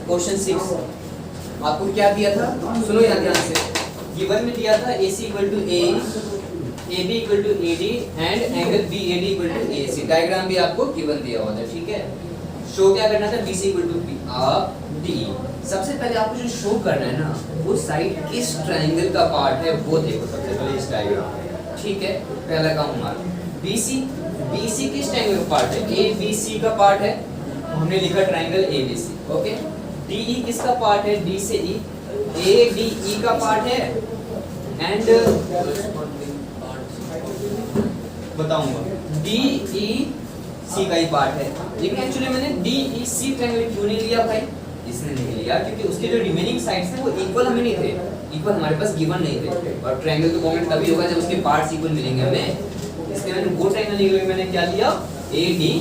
Question 6 आपको क्या दिया था, सुनो यहाँ ध्यान से। गिवन में दिया था AC equal to A, AB equal to AD and angle BAD equal to AC। Diagram भी आपको गिवन दिया हुआ था, ठीक है। शो क्या करना था, BC इक्वल टू DE। सबसे पहले आपको जो शो करना है ना, वो साइड किस ट्रायंगल का पार्ट है वो देखो सबसे पहले इस डायग्राम में, ठीक है। पहला काम हमारा BC किस ट्रायंगल का पार्ट है, ABC का पार्ट है, हमने लिखा ट्रायंगल ABC, ओके। DE किसका पार्ट है, D से E, ADE का पार्ट है एंड बताऊंगा DEC का ही पार्ट है। लेकिन एक्चुअली मैंने DEC ट्रायंगल क्यों नहीं लिया भाई, इसने नहीं लिया क्योंकि उसके जो रिमेनिंग साइड्स थे वो इक्वल हमें नहीं थे, इक्वल हमारे पास गिवन नहीं थे। और ट्रायंगल तो कॉमन तभी होगा जब उसके पार्ट्स इक्वल मिलेंगे हमें, इसलिए मैंने वो ट्रायंगल नहीं लिया, मैंने क्या लिया, ADE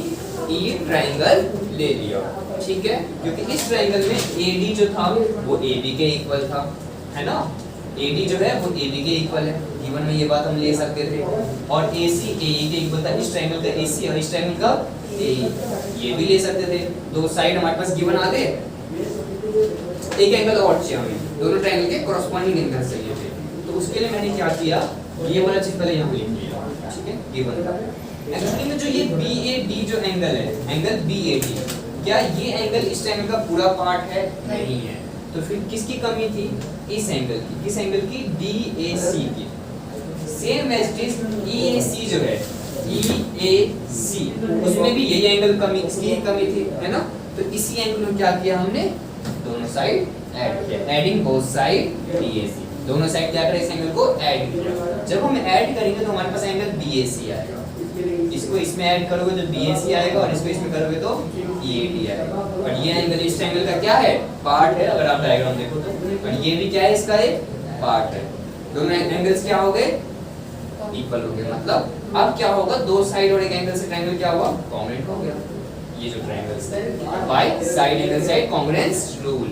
ट्रायंगल ले लिया, ठीक है। क्योंकि इस ट्रायंगल में AD जो था वो AB के इक्वल था, है ना। AD जो है वो AB के इक्वल है, गिवन में ये बात हम ले सकते थे। और AC AE के इक्वल था, इस ट्रायंगल का AC और इस ट्रायंगल का AE, ये भी ले सकते थे। दो साइड हमारे पास गिवन आ गए, एक एंगल और चाहिए हमें, दोनों ट्रायंगल के कॉरस्पॉन्डिंग एंगल चाहिए थे। तो उसके लिए मैंने क्या किया, ये वाला चीज पहले यहाँ लिख लिया, ठीक है, गिवन का। एक्चुअली में जो ये BAD जो एंगल है, एंगल BAD, क्या ये एंगल इस ट्रायंगल का पूरा पार्ट है, नहीं है। तो फिर किसकी कमी थी, इस एंगल की, किस एंगल की, DAC की। Same as it is EAC जो है, EAC उसमें भी यही एंगल कमी, इसकी कमी थी, है ना। तो इसी एंगल में क्या किया हमने, दोनों साइड ऐड किया, एडिंग बोथ साइड BAC, दोनों साइड क्या करें, इस एंगल को ऐड किया। जब हम ऐड करेंगे तो हमारे पास एंगल BAC आएगा, इसको इसमें ऐड करोगे तो BAC आएगा और इसको इसमें करोगे तो EAD आएगा। और ये एंगल इस ट्रायंगल का क्या है, पार्ट है, अगर आप डायग्राम देखो तो। और ये भी क्या है, इसका एक पार्ट है। दोनों एंगल्स क्या हो गए, इक्वल हो गए। मतलब अब क्या होगा, दो साइड और एक एंगल से ट्रायंगल क्या हुआ, कॉन्ग्रुएंट हो गया। ये जो ट्रायंगल्स है by side angle side congruence rule.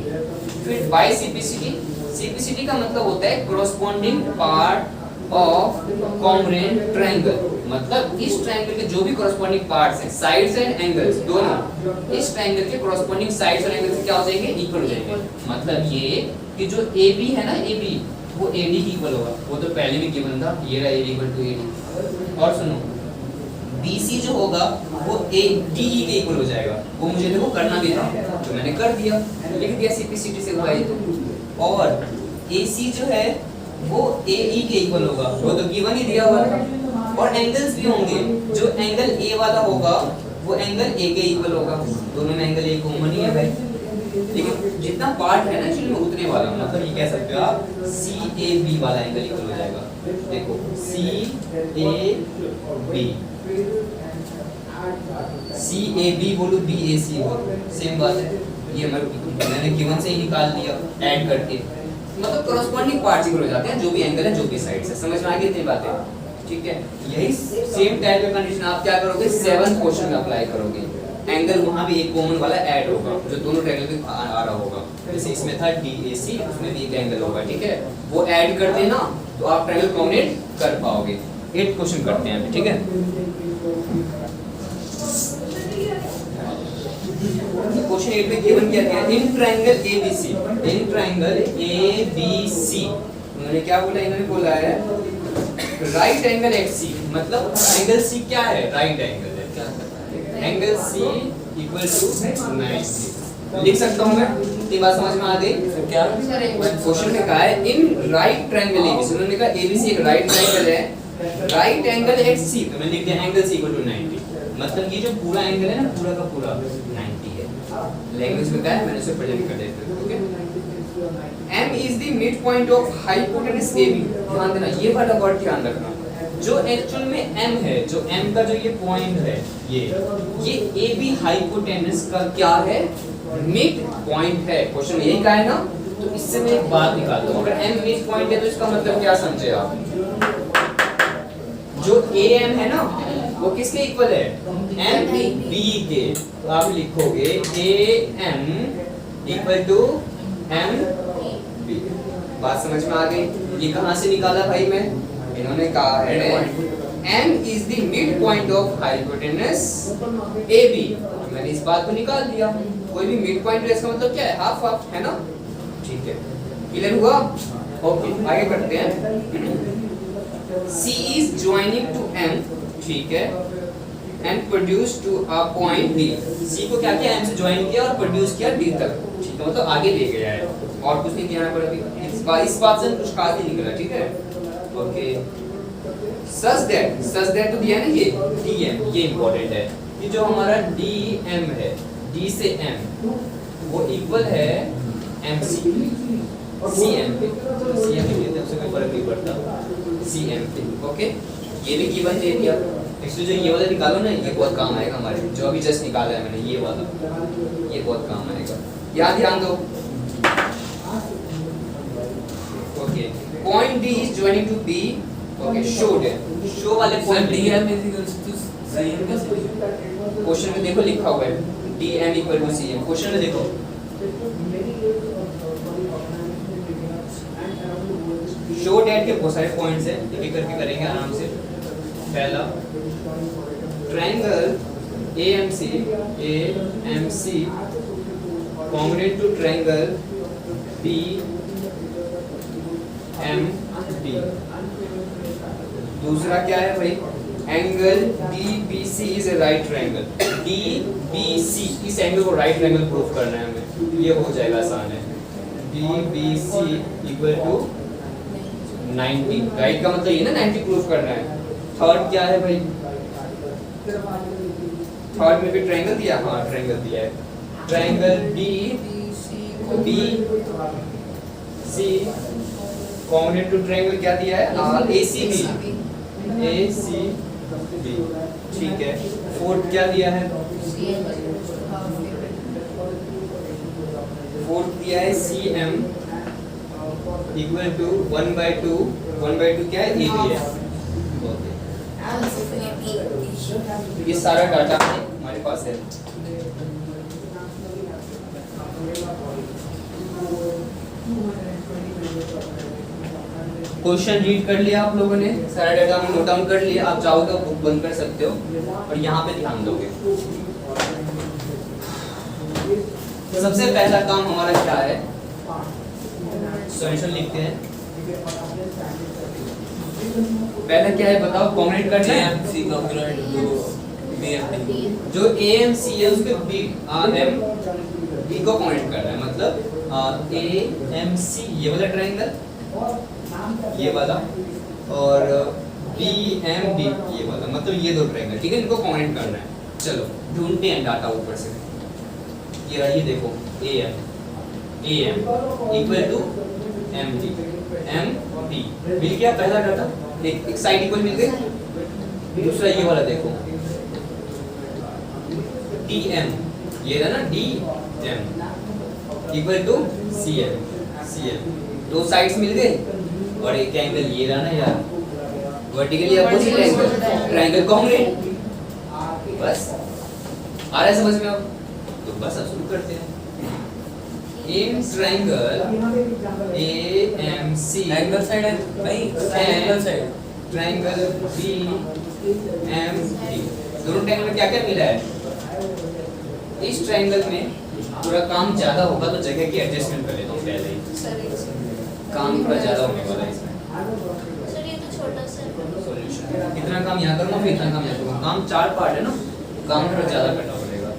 फिर बाय CPCT का मतलब होता है corresponding part of congruent triangle. मतलब इस ट्रायंगल के जो भी कॉरस्पॉन्डिंग पार्ट्स हैं, साइड्स एंड एंगल्स दोनों, इस ट्रायंगल के कॉरस्पॉन्डिंग साइड्स और एंगल्स क्या हो जाएंगे, इक्वल हो जाएंगे। मतलब ये कि जो AB है ना, AB वो AD की इक्वल होगा, वो तो पहले भी गिवन था, ये रहा AD इक्वल टू AD। और सुनो, BC जो होगा वो DE के इक्वल हो जाएगा, वो मुझे देखो करना भी था तो मैंने कर दिया, लिख दिया CPCT से हुआ ये तो। और AC जो है वो AE के इक्वल होगा, वो तो गिवन ही दिया हुआ था। और एंगल्स भी होंगे, जो एंगल A वाला होगा वो एंगल A के इक्वल होगा, दोनों में एंगल A कॉमन ही है भाई। लेकिन जितना पार्ट है ना एक्चुअली में उतने वाला, मतलब ये कह सकते हो आप CAB वाला एंगल इक्वल हो जाएगा। देखो CAB बोलो BAC बोलो, सेम बात है। ये मैंने गिवन से ही निकाल दिया ऐड करके, मतलब कॉरस्पॉन्डिंग पार्ट्स इक्वल हो जाते हैं, जो भी एंगल है जो भी साइड से। समझ में आ गई इतनी बातें, ठीक है। यही सेम टाइप का कंडीशन आप क्या करोगे, 7th क्वेश्चन में अप्लाई करोगे। एंगल वहां भी एक कॉमन वाला ऐड होगा जो दोनों ट्रायंगल पे आ रहा होगा। जैसे इसमें था DAC, उसमें भी एक एंगल होगा, ठीक है। वो ऐड कर देना तो आप ट्रायंगल कॉम्बिनेट कर पाओगे। 8 क्वेश्चन करते हैं अभी, ठीक है। क्वेश्चन 8 में गिवन क्या दिया, in triangle ABC, in triangle ABC उन्होंने क्या बोला, इन्होंने बोला है राइट एंगल एट C, मतलब एंगल C क्या है, राइट एंगल है, एंगल C इक्वल टू 90। लिख सकता हूँ मैं, ये बात समझ में आ गई। तो क्या क्वेश्चन में कहा है इन राइट ट्रायंगल ABC, उन्होंने कहा ABC एक राइट ट्रायंगल है, राइट एंगल एट C, तो मैंने लिख दिया एंगल C इक्वल टू 90। मतलब ये जो पूरा एंगल है ना, पूरा का पूरा 90 है। लैंग्वेज में क्या है मैंने उसे प्रेजेंट कर दिया, okay. M is the midpoint of hypotenuse AB, ध्यान देना ये वाला वर्ड ध्यान रखना। जो एक्चुअल में M है, जो M का जो ये पॉइंट है, ये AB हाइपोटेनस का क्या है, मिड पॉइंट है। क्वेश्चन में यही कहा है ना, तो इससे मैं एक बात निकालता हूँ। अगर M मिड पॉइंट है तो इसका मतलब क्या समझे आप, जो AM है ना वो किसके इक्वल है, MB के। तो आप लिखोगे AM इक्वल टू MB। बात समझ में आ गई। ये कहाँ से निकाला भाई मैं, इन्होंने कहा है M is the midpoint of hypotenuse AB, मैंने इस बात को निकाल दिया। कोई भी मिड पॉइंट रेस का मतलब क्या है, हाफ हाफ, है ना? ठीक है, क्लियर हुआ? ओके, आगे बढ़ते हैं। C is joining to M, ठीक है, and produce to a point D. C को क्या किया, M से ज्वाइन किया और प्रोड्यूस किया D तक, ठीक है, मतलब आगे ले गया है, और कुछ नहीं दिया पर अभी इस बात से कुछ खास नहीं निकला, ठीक है? ओके, such that तो दिया है ना ये DM, ये इंपॉर्टेंट है कि जो हमारा DM है, D से M वो इक्वल है MC CM पे, CM पे लेते हैं, उससे कोई फर्क नहीं पड़ता, CM पे, ओके? ये भी गिवन दे दिया, इसलिए जो ये वाला निकालो ना, ये बहुत काम आएगा हमारे, जो अभी जस्ट निकाला है मैंने, ये वाला, ये बहुत काम आएगा, यहाँ ध्यान दो। Okay, point D is joining to B, okay, showed है, शो वाले point DM equals to CM कैसे? क्वेश्चन में देखो लिखा हुआ है DM equal to CM, question में देखो, शो डेट के बहुत सारे पॉइंट्स हैं, एक एक करके करेंगे आराम से। पहला, triangle AMC congruent to triangle BMD। दूसरा क्या है भाई, angle DBC is a right triangle, DBC इस एंगल को राइट ट्रायंगल प्रूफ करना है हमें, ये हो जाएगा आसान है, DBC इक्वल टू 90, राइट का मतलब ये ना 90 प्रूफ करना है। थर्ड क्या है भाई, थर्ड में भी ट्रायंगल दिया, हाँ ट्रायंगल दिया है, triangle DBC congruent to triangle क्या दिया है, ACB, ठीक है। फोर्थ क्या दिया है, फोर्थ दिया है CM इक्वल टू 1/2, 1/2 क्या है, AB है। ये सारा डाटा हमारे पास है। क्वेश्चन रीड कर लिया आप लोगों ने, सारा डाटा हमने नोट डाउन कर लिया, आप चाहो तो बुक बंद कर सकते हो और यहाँ पे ध्यान दोगे। सबसे पहला काम हमारा क्या है, सॉल्यूशन लिखते हैं। पहला क्या है बताओ, कॉन्ग्रुएंट करना है, AMC कॉन्ग्रुएंट टू BMD, जो AMC है उसके B को कॉन्ग्रुएंट करना है, मतलब AMC ये वाला ट्रायंगल, ये वाला, और BMD ये वाला, मतलब ये दो ट्रायंगल, ठीक है, इनको कॉन्ग्रुएंट करना है। चलो ढूंढते हैं डाटा ऊपर से, ये रहा, ये देखो AM इक्वल टू MD, मिल गया पहला डाटा, एक साइड इक्वल मिल गई। दूसरा ये वाला देखो DM, ये रहा ना DM इक्वल टू CM, दो साइड्स मिल गए, और एक एंगल ये रहा ना यार, vertically opposite angle, triangle congruent. बस आ रहा है समझ में अब? तो बस अब शुरू करते हैं। In triangle AMC, angle side है नहीं, एंगल साइड, ट्रायंगल BMD, दोनों ट्रायंगल में क्या क्या मिला है? इस ट्रायंगल में थोड़ा काम ज्यादा होगा तो जगह की एडजस्टमेंट कर लेता हूँ पहले ही, काम थोड़ा ज्यादा होने वाला है इसमें। सर ये तो छोटा सा सॉल्यूशन इतना काम यहाँ करूँगा, फिर इतना काम यहाँ करूँगा, काम 4 पार्ट है ना, काम थोड़ा ज्यादा करना पड़ेगा,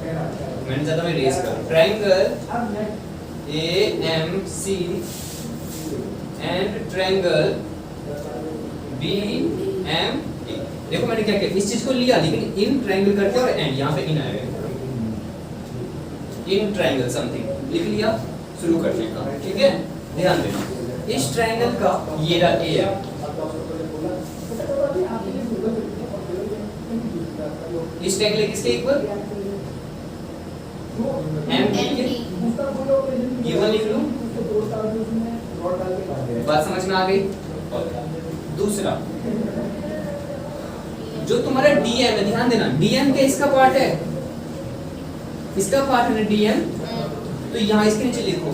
मैंने ज्यादा मैं रेस करूँ। Triangle AMC and triangle BMD, देखो मैंने क्या किया, इस चीज को लिया लेकिन इन ट्रायंगल करके और एंड यहाँ पे इन आएगा, इन ट्रायंगल समथिंग लिख लिया, शुरू करने का, ठीक है। ध्यान देना, इस ट्रायंगल का ये रहा AM, इस ट्रायंगल किसके इक्वल, MD के, ये वाला लिख लूं, बात समझ में आ गई। दूसरा जो तुम्हारा DM है, ध्यान देना, DM के इसका पार्ट है, इसका पार्ट है ना DM, तो यहाँ इसके नीचे लिखो,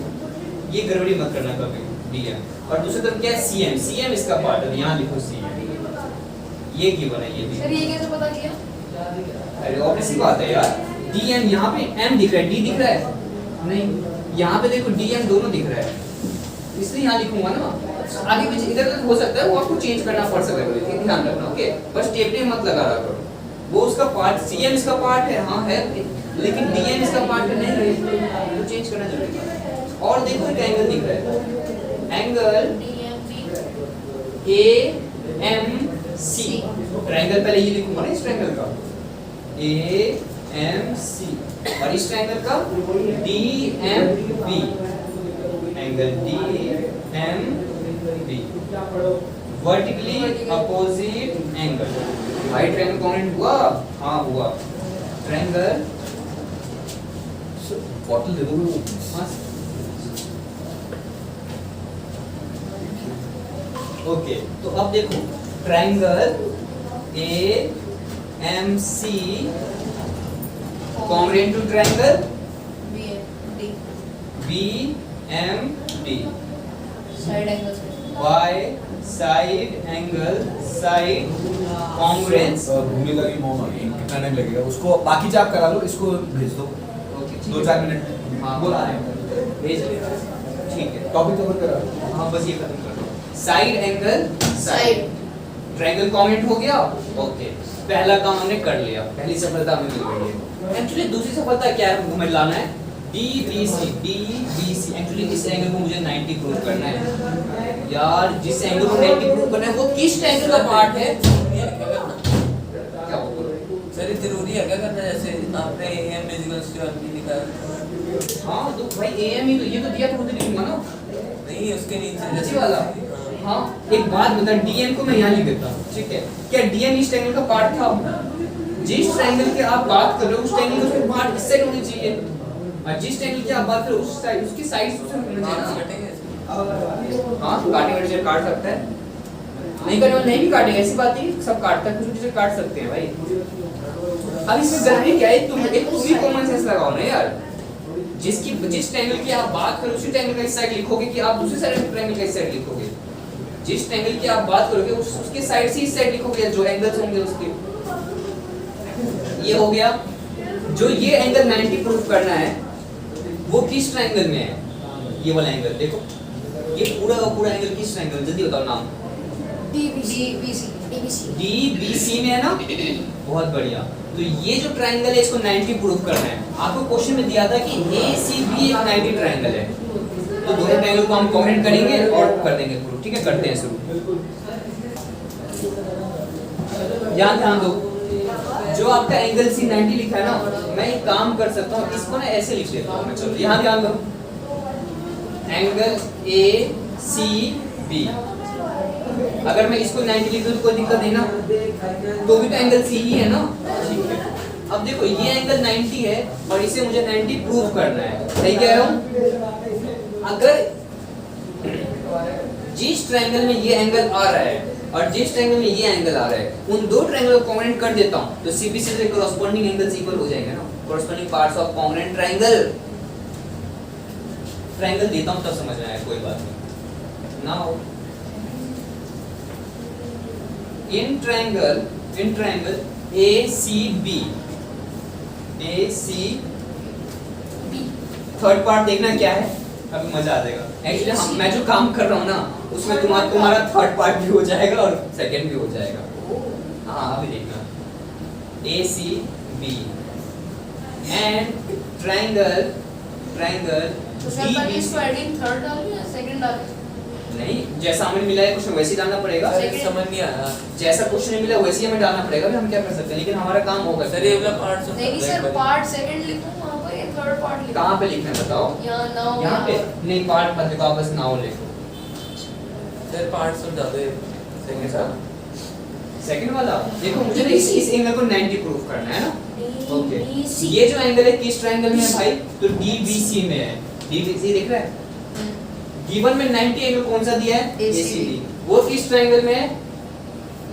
ये गड़बड़ी मत करना कभी, DM। और दूसरी तरफ क्या है, CM इसका पार्ट है, यहाँ लिखो CM, ये गिवन है, ये भी। सर ये कैसे पता किया? अरे ऑब्वियस सी बात है यार, DM यहाँ पे M दिख रहा है, D दिख रहा है, नहीं, यहाँ पे देखो डी एम दोनों दिख रहा है, इसलिए यहाँ लिखूंगा ना। आगे पीछे इधर उधर हो सकता है, वो आपको चेंज करना पड़ सकता है, ये ध्यान रखना। ओके, बस टेप मत लगा रहा करो। वो उसका पार्ट, सीएम इसका पार्ट है, हाँ है, लेकिन डीएम इसका पार्ट नहीं है, तो चेंज करना जरूरी है। और देखो एक एंगल दिख रहा है, angle A M C. Triangle पहले ये लिखूंगा ना, इस ट्रायंगल का ए एम सी, और इस ट्रायंगल का D M B, angle D M B, vertically opposite angle. भाई ट्रायंगल कॉन्ग्रुएंट हुआ? हाँ हुआ। ट्रायंगल बॉटल दे दो। हाँ ओके, तो अब देखो triangle A M C congruent to triangle B M D, side angle why side angle side congruence. Bhumika की मॉम आ गई, कितना टाइम लगेगा उसको? बाकी आप करा लो, इसको भेज दो। Okay 2-4 minute. हाँ बोला भेज दो, ठीक है। टॉपिक कवर करा लो। हाँ बस ये खत्म कर दो। Side angle side triangle congruent हो गया। ओके, पहला काम हमने कर लिया, पहली सफलता हमें मिल गई है। एक्चुअली दूसरी सफलता क्या है, हमें लाना है डी बी सी। एक्चुअली इस एंगल को मुझे 90 प्रूव करना है यार। जिस एंगल को 90 प्रूव करना है वो किस ट्रायंगल का पार्ट है? क्या बोल रहे हो? सर ये जरूरी है क्या करना? जैसे आपने am इक्वल्स टू RP लिखा है। हाँ तो भाई एएम ही तो, ये तो दिया था, मुझे लिखूंगा ना नहीं उसके नीचे नीचे वाला। हाँ एक बात बता, डीएम को मैं यहाँ लिख देता हूँ, ठीक है? क्या डीएम इस ट्रायंगल का पार्ट था? जिस ट्रायंगल की आप बात कर रहे हो उस ट्रायंगल का उसके पार्ट इस साइड होनी चाहिए, और जिस ट्रायंगल की आप बात कर रहे हो उस साइड, उसकी साइड से होना चाहिए ना। हाँ तो काटेंगे, जैसे काट सकता है, नहीं करने वाला नहीं भी काटेंगे, ऐसी बात नहीं, सब काटता है, कुछ चीजें काट सकते हैं भाई। अब इसमें गलती क्या है, तुम भी कॉमन सेंस लगाओ ना यार। जिस ट्रायंगल की आप बात करो उसी ट्रायंगल का इस साइड लिखोगे कि आप दूसरी साइड ट्रायंगल का इस साइड लिखोगे? जिस ट्रायंगल की आप बात करोगे उसके साइड से इस साइड लिखोगे, जो एंगल्स होंगे उसके। ये हो गया। जो ये एंगल 90 प्रूफ करना है वो किस ट्रायंगल में है? ये वाला एंगल देखो, ये पूरा का पूरा एंगल किस ट्रायंगल, जल्दी बताओ नाम। DBC में है ना? बहुत बढ़िया। तो ये जो ट्रायंगल है इसको 90 प्रूफ करना है। आपको क्वेश्चन में दिया था कि ACB एक 90 ट्रायंगल है, तो दोनों ट्रायंगल को हम कॉम्बिनेट करेंगे और कर देंगे प्रूफ। ठीक है, करते हैं शुरू। ध्यान दो, जो आपका एंगल C 90 लिखा है ना, मैं एक काम कर सकता हूँ, इसको ना ऐसे लिख देता हूँ मैं। चलो यहाँ ध्यान दो, एंगल ACB, अगर मैं इसको 90 लिख दूं तो कोई दिक्कत नहीं ना? तो भी तो एंगल C ही है ना? ठीक है। अब देखो ये एंगल 90 है और इसे मुझे 90 प्रूव करना है, सही कह रहा हूँ? अगर जिस ट्रायंगल में ये एंगल आ रहा है और जिस ट्रायंगल में ये एंगल आ रहा है, उन दो ट्रायंगल को कॉम्बिनेट कर देता हूँ तो CBC से कॉरस्पॉन्डिंग एंगल्स इक्वल हो जाएंगे ना? Corresponding parts of congruent triangle. Triangle देता हूँ तब समझ में आया, कोई बात नहीं। Now in triangle ACB third part देखना क्या है, अभी मजा आ जाएगा। एक्चुअली मैं जो काम कर रहा हूँ ना उसमें तुम्हारा थर्ड पार्ट भी हो जाएगा और सेकंड भी हो जाएगा। हाँ अभी देखना, ACB एंड ट्रायंगल DBC। नहीं, जैसा हमें मिला है क्वेश्चन वैसे ही डालना पड़ेगा। समझ नहीं आया। जैसा क्वेश्चन मिला वैसे ही हमें डालना पड़ेगा, हम क्या कर सकते हैं, लेकिन हमारा काम होगा। सर ये वाला पार्ट नहीं सर, पार्ट सेकंड लिखूं, वहां पर ये थर्ड पार्ट लिखूं। कहाँ पे लिखना है बताओ? यहाँ पे नहीं, पार्ट मत लिखो, आप बस नाउ लिखो। सर पार्ट समझा दो सेकंड सा। सेकंड वाला देखो, मुझे इस एंगल को 90 प्रूफ करना है ना? ओके, ये जो एंगल है किस ट्रायंगल में है भाई? तो DBC में है। DBC दिख रहा है? गिवन में 90 एंगल कौन सा दिया है? ACB। वो किस ट्रायंगल में है?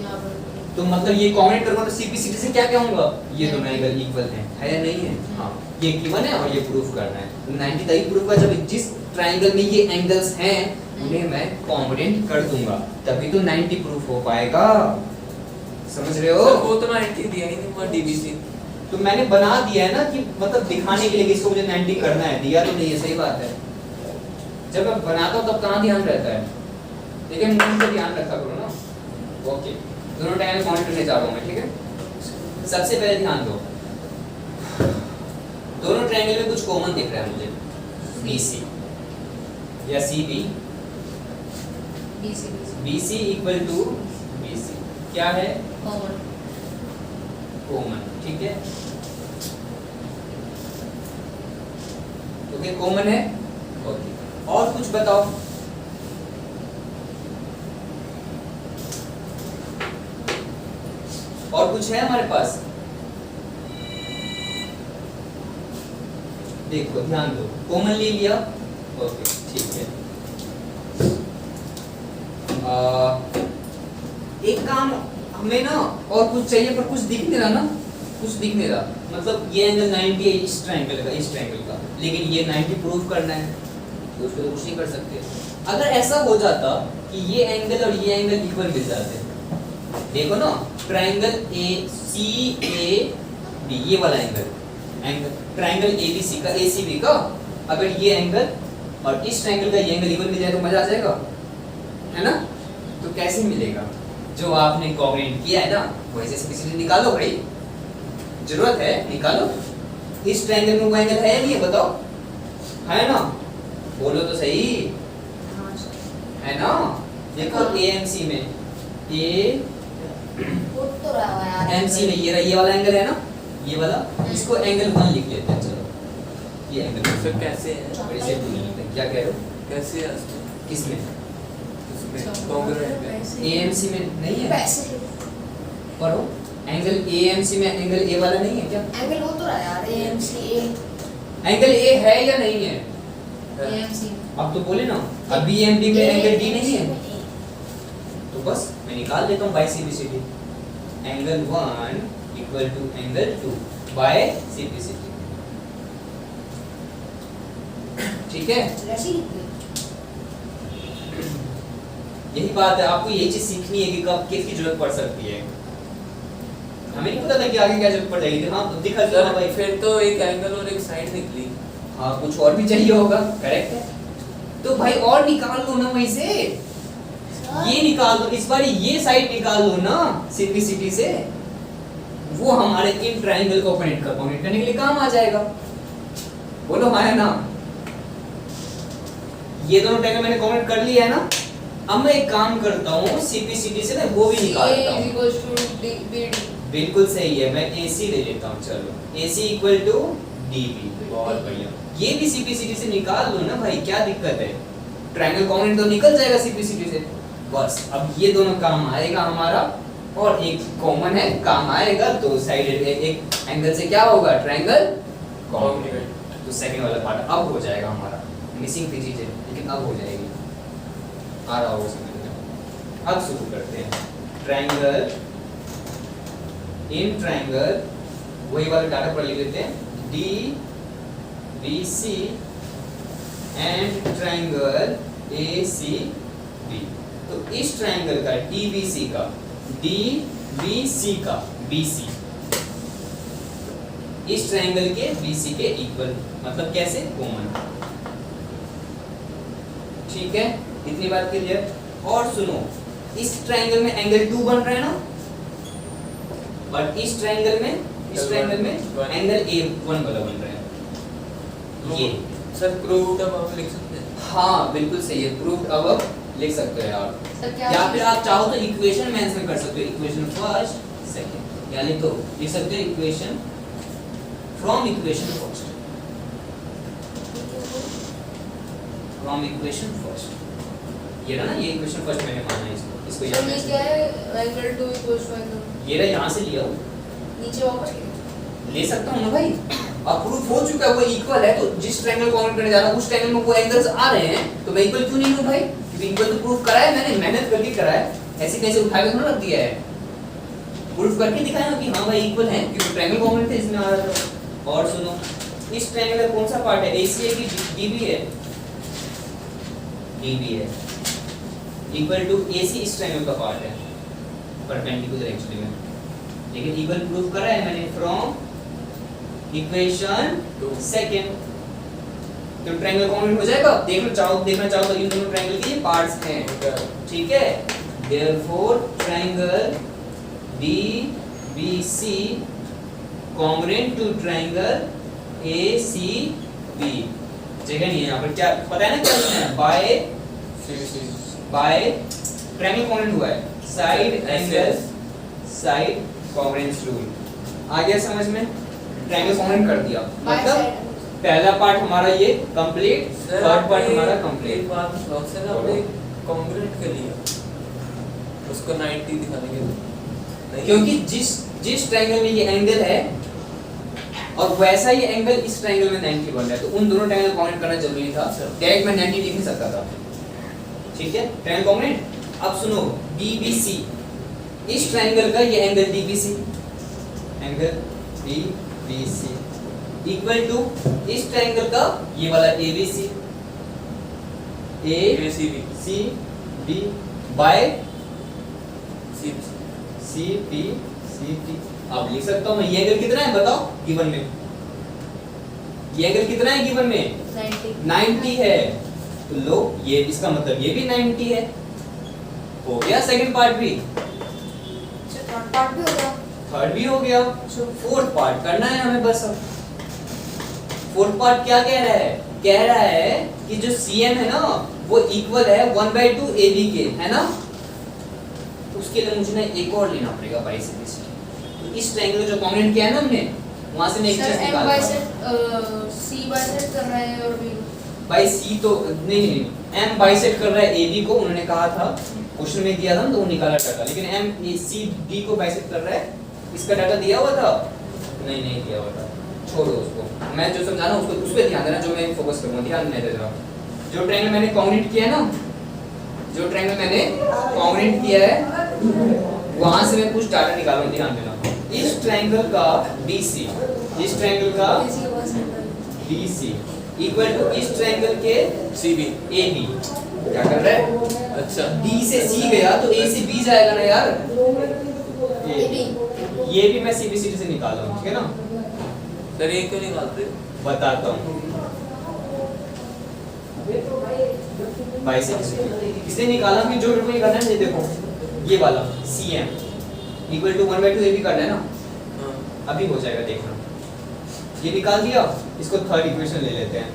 यहाँ पर। तो मतलब ये कॉम्बिनेट करूंगा तो CPCD से क्या कहूंगा? ये दोनों एंगल इक्वल हैं, है या नहीं है? हाँ, ये गिवन है और ये प्रूफ करना है। तो 90 तभी प्रूफ होगा जब जिस ट्रायंगल में ये एंगल्स हैं उन्हें मैं कॉम्बिनेट कर दूंगा, तभी तो 90 प्रूफ हो पाएगा। समझ रहे हो? वो तो 90 दिया ही नहीं, वो DBC तो मैंने बना दिया है ना कि मतलब दिखाने के लिए कि इसको मुझे 90 करना है, दिया तो नहीं है, सही बात है। जब मैं बनाता हूँ तब कहाँ ध्यान रहता है, लेकिन मूड का ध्यान रखा करो ना। ओके, दोनों टाइम काउंट करने जा रहा हूँ मैं, ठीक है। सबसे पहले ध्यान दो, दोनों ट्रायंगल में कुछ कॉमन दिख रहा है मुझे, BC या CB, BC equal to BC क्या है, कॉमन, ठीक है। ओके, कॉमन है। ओके, और कुछ बताओ। और कुछ है हमारे पास, देखो ध्यान दो, कॉमन ले लिया। ओके, ठीक है। एक काम हमें ना और कुछ चाहिए, पर कुछ दिख नहीं रहा ना, कुछ दिख नहीं रहा। मतलब ये एंगल 90 है इस ट्रायंगल का, इस ट्रायंगल का, लेकिन ये 90 प्रूव करना है, तो उसको तो कुछ नहीं कर सकते। अगर ऐसा हो जाता कि ये एंगल और ये एंगल इक्वल मिल जाते, देखो ना, ट्रायंगल ACAB, ये वाला एंगल ट्रायंगल ABC का, ACB का, अगर ये एंगल और इस ट्रायंगल का ये एंगल इक्वल मिल जाए तो मजा आ जाएगा, है ना। तो कैसे मिलेगा, जो आपने कोऑर्डिनेट किया है ना वैसे स्पेसिफिक निकालो भाई, जरूरत है निकालो। इस ट्रायंगल में वो एंगल है नहीं है, बताओ, है ना, बोलो तो सही, है ना। देखो AMC में, AMC में ये वाला एंगल है ना, ये वाला, इसको एंगल 1 लिख लेते हैं, चलो ये एंगल फिर कैसे है, कैसे क्या कह रहे हो, कैसे है किसमें, कॉन्ग्रुएंट है। AMC में नहीं है, पढ़ो, एंगल AMC में एंगल A वाला नहीं है क्या, एंगल हो तो रहा है यार, AMC एंगल A है या नहीं है, AMC अब तो बोले ना। अब BMD में एंगल D नहीं है, तो बस मैं निकाल देता हूँ by CPCD, angle 1 equal to angle 2 by CPCD, ठीक है। यही बात है, आपको यही चीज सीखनी है कि कब किसकी जरूरत पड़ सकती है। हमें नहीं पता था कि आगे क्या जरूरत पड़ जाएगी। हाँ तो दिखा सर भाई, फिर तो एक एंगल और एक साइड निकली। हाँ कुछ और भी चाहिए होगा, करेक्ट है। तो भाई और निकाल लो ना वहीं से, ये निकाल दो, इस बार ये साइड निकाल लो ना सिंप्लिसिटी से, वो हमारे इन ट्रायंगल को कनेक्ट करने के लिए काम आ जाएगा। बोलो हाँ है ना। ये दोनों ट्रायंगल मैंने कमेंट कर लिया है ना। अब मैं एक काम करता हूँ सीपीसीटी से ना वो भी निकालता हूँ। बिल्कुल सही है, मैं AC ले लेता हूँ। चलो AC इक्वल टू DB, बहुत बढ़िया। ये भी सीपीसीटी से निकाल लो ना भाई, क्या दिक्कत है। ट्रायंगल कॉम्पोनेंट तो निकल जाएगा सीपीसीटी से। बस अब ये दोनों काम आएगा हमारा, और एक कॉमन है काम आएगा, दो साइडेड एक एंगल से क्या होगा, ट्रायंगल कॉम्पोनेंट। तो सेकंड वाला पार्ट अब हो जाएगा हमारा। मिसिंग थी चीजें लेकिन अब हो जाएगी, आ रहा होगा समझ में। अब शुरू करते हैं। ट्रायंगल, इन ट्रायंगल वही वाला डाटा पर लिख लेते हैं, DBC एंड ट्रायंगल ACB। तो इस ट्रायंगल का DBC का BC इस ट्रायंगल के BC के इक्वल, मतलब कैसे, कॉमन। ठीक है, इतनी बात क्लियर। और सुनो, इस ट्रायंगल में एंगल 2 बन रहा है ना, और इस ट्रायंगल में एंगल A1 वाला बन रहा है। ये सर प्रूव्ड अब आप लिख सकते हैं। हाँ बिल्कुल सही है, प्रूव्ड अब लिख सकते हो यार। या फिर आप चाहो तो इक्वेशन मेंशन कर सकते हो, इक्वेशन फर्स्ट सेकंड, यानी तो लिख सकते हो equation from equation first, from equation first. ये ना, ये इक्वेशन फर्स्ट मैंने माना है इसको तो ये क्या है, एंगल 2 इक्वल्स टू एंगल, ये रहा, यहाँ से लिया हूँ, नीचे वापस ले सकता हूँ ना भाई। अब प्रूफ हो चुका है वो इक्वल है, तो जिस ट्रायंगल को कॉम्पोनेंट करने जा रहा हूँ उस ट्रायंगल में वो एंगल्स आ रहे हैं, तो मैं इक्वल क्यों नहीं हूँ भाई, क्योंकि इक्वल तो प्रूफ करा है मैंने, मेहनत करके करा है। ऐसे कैसे उठा के थोड़ा रख दिया है, प्रूफ करके दिखाया ना कि हाँ भाई इक्वल है, क्योंकि ट्रायंगल कॉम्पोनेंट थे इसमें आ रहा था। और सुनो, इस ट्रायंगल का कौन सा पार्ट है, AC है कि DB है, DB है, इक्वल टू AC इस ट्रायंगल का पार्ट है, परपेंडिकुलर एक्चुअली में, लेकिन इक्वल प्रूफ करा है मैंने फ्रॉम इक्वेशन Two. सेकंड। तो ट्रायंगल कॉन्ग्रुएंट हो जाएगा। देखना चाहो तो इन दोनों ट्रायंगल के ये पार्ट्स हैं, ठीक है। Therefore triangle DBC congruent to triangle ACB। जगह नहीं है यहाँ पर, क्या पता है ना क्या लिखना है? बाय ट्रायंगल कॉन्ग्रुएंट हुआ है, side angle side congruence rule. आ गया समझ में? ट्रायंगल कॉन्ग्रुएंट कर दिया, मतलब पहला पार्ट हमारा ये कंप्लीट, थर्ड पार्ट हमारा कंप्लीट। एक बात शौक से ना आपने कॉन्ग्रुएंट कर लिया उसको 90 दिखाने के लिए, क्योंकि जिस ट्रायंगल में ये एंगल है और वैसा ही एंगल इस ट्रायंगल में 90 बन रहा है, तो उन दोनों ट्रायंगल कॉन्ग्रुएंट करना जरूरी था। डायरेक्ट मैं 90 लिख नहीं सकता था, ठीक है। Triangle congruent. अब सुनो, DBC, इस ट्रायंगल का ये angle DBC, angle DBC equal to इस ट्रायंगल का ये वाला ABC, ACB बाय CP। अब लिख सकता हूँ मैं, ये एंगल कितना है बताओ गिवन में? ये एंगल कितना है गिवन में? 90 है। तो लो, ये इसका मतलब ये भी 90 है। हो गया सेकंड पार्ट भी, थर्ड पार्ट भी हो गया। थर्ड भी हो गया। फोर्थ पार्ट करना है हमें बस। अब फोर्थ पार्ट क्या कह रहा है? कह रहा है कि जो CM है ना वो इक्वल है 1/2 AB के, है ना। तो उसके लिए मुझे ना एक और लेना पड़ेगा बाइसेक्टर। तो इस ट्रायंगल जो कॉन्ग्रुएंट किया है ना हमने, वहां से मैं एक चीज निकाल रहा हूं। C बाइसेक्ट कर रहा है और B भाई C तो नहीं, M बाइसेक्ट कर रहा है AB को, उन्होंने कहा था क्वेश्चन में दिया था ना, तो वो निकाला डाटा। लेकिन M C D को बाइसेक्ट कर रहा है, इसका डाटा दिया हुआ था? नहीं दिया हुआ था, छोड़ो उसको। मैं जो समझा रहा हूं उसको, उस पे ध्यान देना, जो मैं फोकस करूंगा, ध्यान नहीं देना। जो ट्रायंगल मैंने कॉन्ग्रुएंट किया है ना, जो ट्रायंगल मैंने कॉन्ग्रुएंट किया है, वहां से मैं कुछ डाटा निकालूंगा, ध्यान देना। इस ट्रायंगल का DC, इस ट्रायंगल का DC इक्वल टू इस ट्रायंगल के CB। AB। क्या कर रहा है? अच्छा, D से C गया तो A से B जाएगा ना यार। ये भी मैं CBCD से निकाला हूं, ठीक है ना। सर ये क्यों निकालते? बताता हूँ। बाइसेक्टर इसलिए निकाला कि जो मेरे को ये करना है, ये देखो, ये वाला CM इक्वल टू 1/2 AB करना है ना। हाँ। अभी हो जाएगा, देखना। ये निकाल दिया, इसको थर्ड इक्वेशन ले लेते हैं।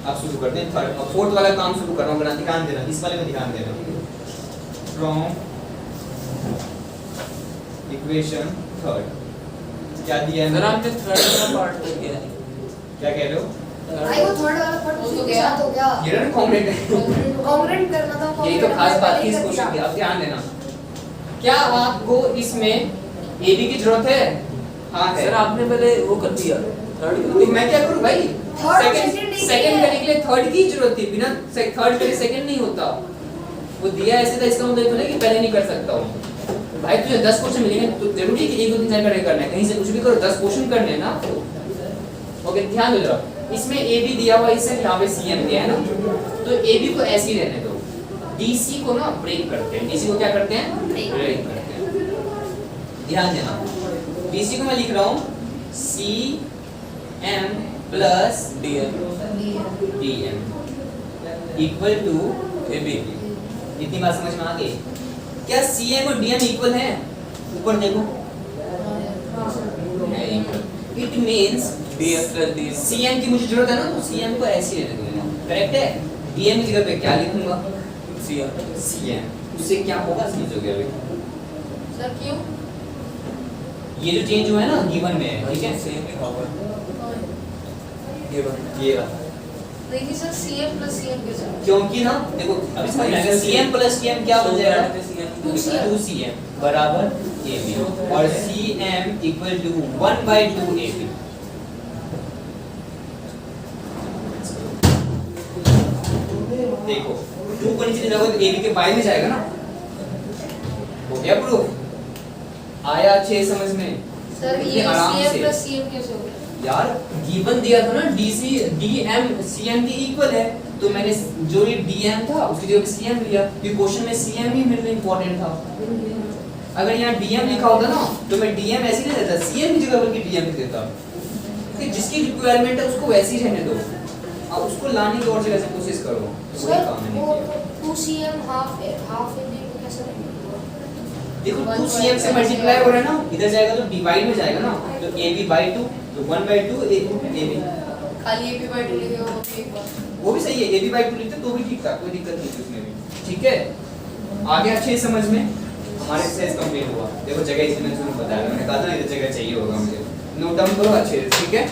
अब शुरू करते हैं थर्ड और फोर्थ वाला काम शुरू कर रहा हूँ, बना ध्यान देना, इस वाले में ध्यान देना। फ्रॉम इक्वेशन थर्ड क्या दिया है? सर आपने थर्ड वाला पार्ट तो किया है। क्या कह रहे हो? भाई वो थर्ड वाला पार्ट हो उसी के गया। साथ हो गया। ये ना कॉन्ग्रुएंट है। कॉन्ग्रुएंट करना था। यही तो खास बात थी इस क्वेश्चन की, अब ध्यान देना। क्या आपको इसमें AB की जरूरत है? हाँ है। सर आपने पहले वो कर दिया थर्ड तो मैं क्या करूं भाई? Third, सेकंड second नहीं सेकंड है। करने के लिए थर्ड की जरूरत थी, बिना थर्ड के लिए सेकंड नहीं होता। वो दिया ऐसे था, इसका मतलब नहीं कि पहले नहीं कर सकता हूं। भाई तुझे 10 क्वेश्चन मिलेंगे तो जरूरी है कि 1 2 3 4 करके करना है, कहीं से कुछ भी करो, 10 क्वेश्चन करने हैं ना। ओके, ध्यान दो जरा। इसमें AB दिया हुआ, इससे यहाँ पे CM दिया है ना, तो AB को ऐसे ही रहने दो। DC को ना ब्रेक करते हैं। DC को क्या करते हैं? ब्रेक करते हैं। ध्यान देना। DC को मैं लिख रहा हूँ CM plus DM equal to AB। इतनी बात समझ में आ गई? क्या CM और DM इक्वल हैं? ऊपर देखो, it means DF plus DM। CM की मुझे जरूरत है ना, तो CM को ऐसे ही रहने दूंगा, करेक्ट है। DM की जगह पे क्या लिखूंगा? CM। उससे क्या होगा समझोगे अभी? सर क्यों? ये जो चेंज हुआ है ना गिवन में है, ठीक है। सेम लिखा हुआ है ये बात। ये रहा। देखिए सर CM प्लस CM कैसे? क्योंकि ना देखो, अभी समझ में आएगा। CM प्लस CM क्या बन जाएगा? 2CM बराबर AB और CM इक्वल टू 1/2 AB। देखो 2 को नीचे ले जाओगे तो AB के बाय में जाएगा ना। हो गया प्रूफ? आया अच्छे समझ में? सर इतने ये आराम CM से। प्लस CM कैसे हो गया? यार गिवन दिया था ना DC DM CM के इक्वल है, तो मैंने जो ये DM था उसकी जगह पे CM लिया, क्योंकि क्वेश्चन में CM ही मेरे लिए इंपॉर्टेंट था। अगर यहाँ DM लिखा होता ना तो मैं DM ऐसे ही नहीं देता, CM की जगह बल्कि DM लिख देता। कि जिसकी रिक्वायरमेंट है उसको वैसी रहने दो, अब उसको लाने की और जगह से कोशिश करो, तो वही सर काम है वो नहीं 2cm हाफ हाफ AB को कैसे रहेंगे? देखो 2cm से मल्टीप्लाई हो रहा है ना, इधर जाएगा तो डिवाइड में जाएगा ना, तो AB/2 तो 1/2 AB, खाली AB by 2 लिखेगा वो भी एक बार। वो भी सही है, AB/2 लिखते तो भी ठीक था, कोई दिक्कत नहीं थी उसमें भी, ठीक है। आगे अच्छे समझ में हमारे एक्सरसाइज कंप्लीट हुआ। देखो जगह इसलिए मैंने तुम्हें बताया, मैंने कहा था इधर जगह चाहिए होगा मुझे, नोट डाउन करो अच्छे से, ठीक है।